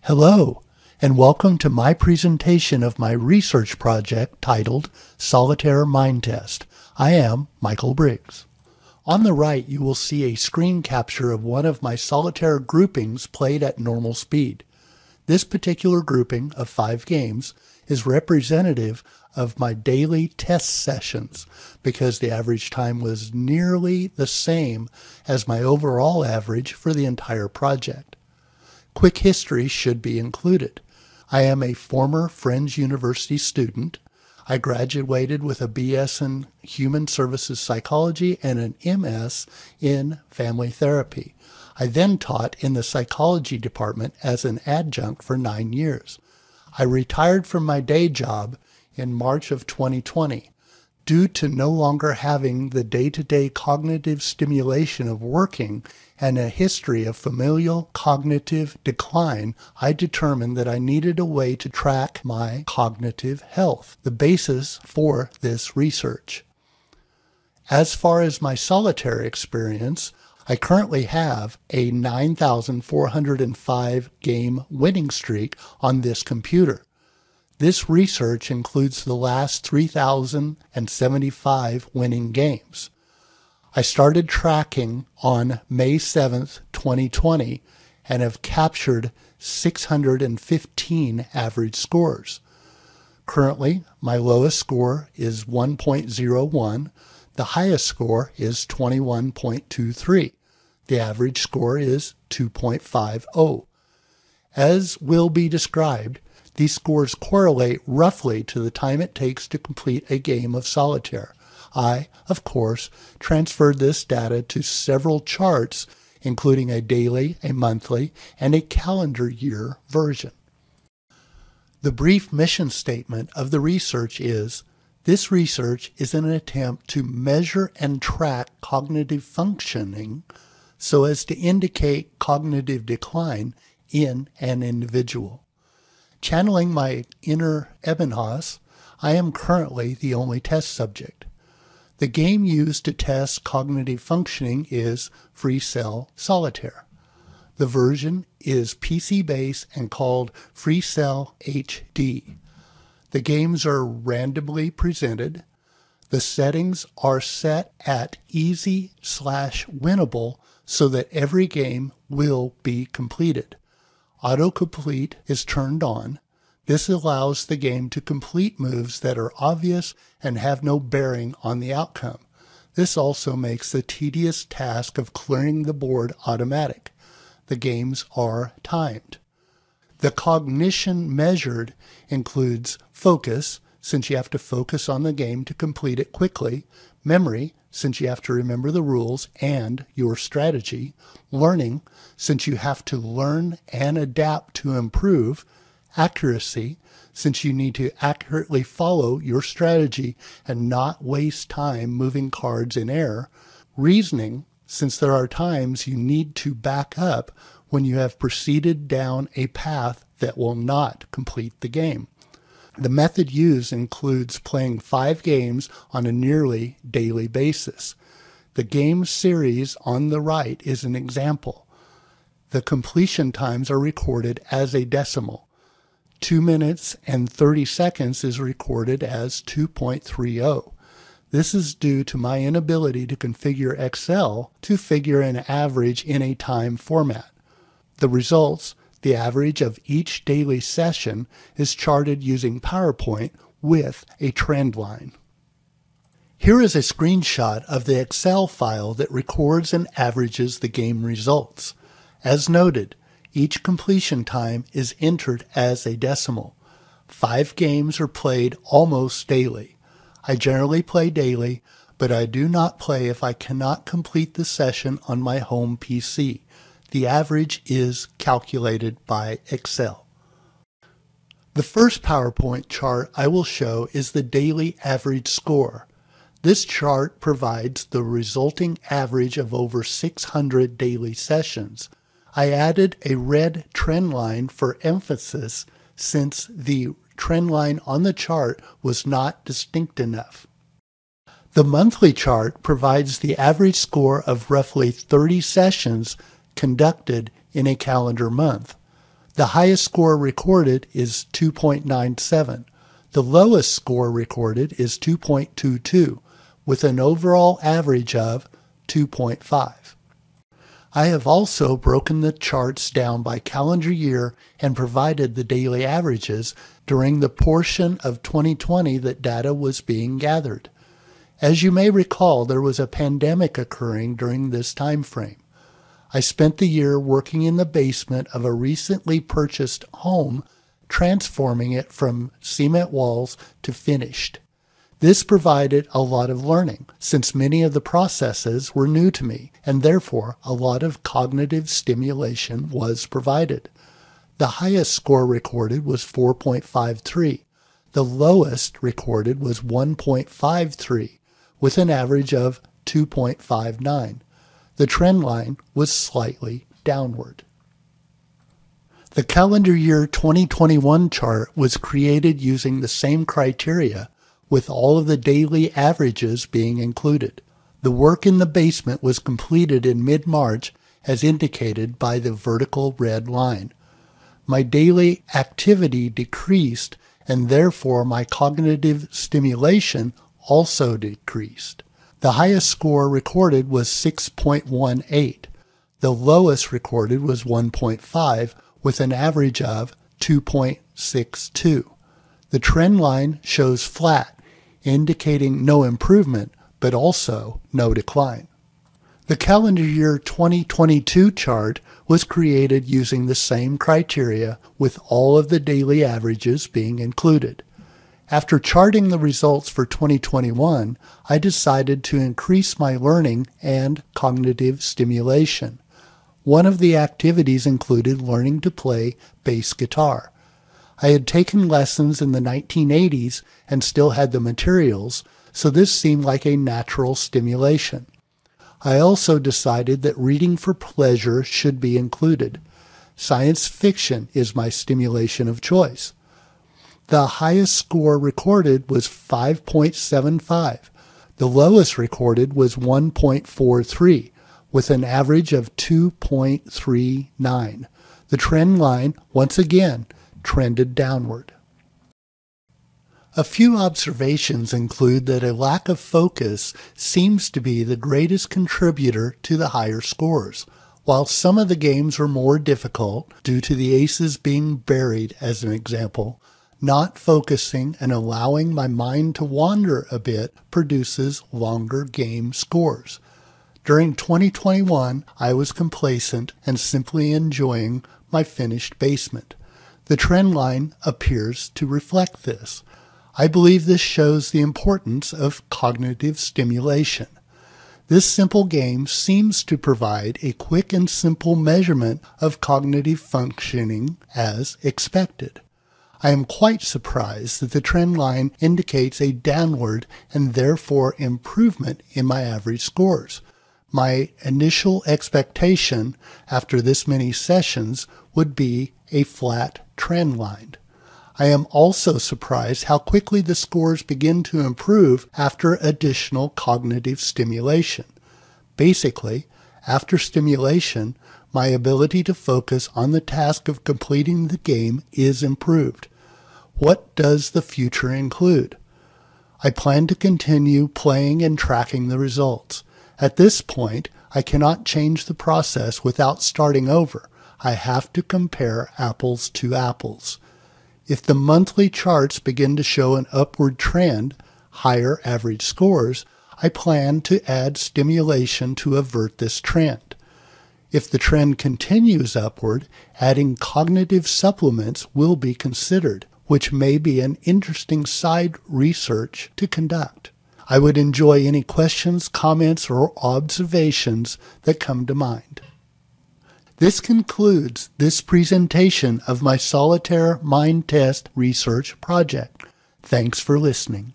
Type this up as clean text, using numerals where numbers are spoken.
Hello, and welcome to my presentation of my research project titled Solitairemindtest. I am Michael Briggs. On the right, you will see a screen capture of one of my solitaire groupings played at normal speed. This particular grouping of 5 games is representative of my daily test sessions because the average time was nearly the same as my overall average for the entire project. Quick history should be included. I am a former Friends University student. I graduated with a BS in Human Services Psychology and an MS in Family Therapy. I then taught in the psychology department as an adjunct for 9 years. I retired from my day job in March of 2020 due to no longer having the day-to-day cognitive stimulation of working and a history of familial cognitive decline. I determined that I needed a way to track my cognitive health, the basis for this research. As far as my solitaire experience, I currently have a 9,405 game winning streak on this computer. This research includes the last 3,075 winning games. I started tracking on May 7th, 2020, and have captured 615 average scores. Currently, my lowest score is 1.01. The highest score is 21.23. The average score is 2.50. As will be described, these scores correlate roughly to the time it takes to complete a game of solitaire. I, of course, transferred this data to several charts, including a daily, a monthly, and a calendar year version. The brief mission statement of the research is, this research is an attempt to measure and track cognitive functioning so as to indicate cognitive decline in an individual. Channeling my inner Ebenhaus, I am currently the only test subject. The game used to test cognitive functioning is Cell Solitaire. The version is PC-based and called Cell HD. The games are randomly presented. The settings are set at easy/winnable so that every game will be completed. Autocomplete is turned on. This allows the game to complete moves that are obvious and have no bearing on the outcome. This also makes the tedious task of clearing the board automatic. The games are timed. The cognition measured includes focus, since you have to focus on the game to complete it quickly, memory, since you have to remember the rules and your strategy, learning, since you have to learn and adapt to improve, accuracy, since you need to accurately follow your strategy and not waste time moving cards in air, reasoning, since there are times you need to back up when you have proceeded down a path that will not complete the game. The method used includes playing 5 games on a nearly daily basis. The game series on the right is an example. The completion times are recorded as a decimal. 2 minutes and 30 seconds is recorded as 2.30. This is due to my inability to configure Excel to figure an average in a time format. The results, the average of each daily session, is charted using PowerPoint with a trend line. Here is a screenshot of the Excel file that records and averages the game results. As noted, each completion time is entered as a decimal. 5 games are played almost daily. I generally play daily, but I do not play if I cannot complete the session on my home PC. The average is calculated by Excel. The first PowerPoint chart I will show is the daily average score. This chart provides the resulting average of over 600 daily sessions. I added a red trend line for emphasis since the trend line on the chart was not distinct enough. The monthly chart provides the average score of roughly 30 sessions conducted in a calendar month. The highest score recorded is 2.97. The lowest score recorded is 2.22, with an overall average of 2.5. I have also broken the charts down by calendar year and provided the daily averages during the portion of 2020 that data was being gathered. As you may recall, there was a pandemic occurring during this time frame. I spent the year working in the basement of a recently purchased home, transforming it from cement walls to finished. This provided a lot of learning, since many of the processes were new to me, and therefore a lot of cognitive stimulation was provided. The highest score recorded was 4.53. The lowest recorded was 1.53, with an average of 2.59. The trend line was slightly downward. The calendar year 2021 chart was created using the same criteria, with all of the daily averages being included. The work in the basement was completed in mid-March, as indicated by the vertical red line. My daily activity decreased, and therefore my cognitive stimulation also decreased. The highest score recorded was 6.18. The lowest recorded was 1.5, with an average of 2.62. The trend line shows flat, indicating no improvement, but also no decline. The calendar year 2022 chart was created using the same criteria, with all of the daily averages being included. After charting the results for 2021, I decided to increase my learning and cognitive stimulation. One of the activities included learning to play bass guitar. I had taken lessons in the 1980s and still had the materials, so this seemed like a natural stimulation. I also decided that reading for pleasure should be included. Science fiction is my stimulation of choice. The highest score recorded was 5.75. The lowest recorded was 1.43, with an average of 2.39. The trend line, once again, trended downward. A few observations include that a lack of focus seems to be the greatest contributor to the higher scores. While some of the games were more difficult due to the aces being buried, as an example, not focusing and allowing my mind to wander a bit produces longer game scores. During 2021, I was complacent and simply enjoying my finished basement. The trend line appears to reflect this. I believe this shows the importance of cognitive stimulation. This simple game seems to provide a quick and simple measurement of cognitive functioning as expected. I am quite surprised that the trend line indicates a downward and therefore improvement in my average scores. My initial expectation after this many sessions would be a flat trend line. I am also surprised how quickly the scores begin to improve after additional cognitive stimulation. Basically, after stimulation, my ability to focus on the task of completing the game is improved. What does the future include? I plan to continue playing and tracking the results. At this point, I cannot change the process without starting over. I have to compare apples to apples. If the monthly charts begin to show an upward trend, higher average scores, I plan to add stimulation to avert this trend. If the trend continues upward, adding cognitive supplements will be considered, which may be an interesting side research to conduct. I would enjoy any questions, comments, or observations that come to mind. This concludes this presentation of my Solitaire Mind Test research project. Thanks for listening.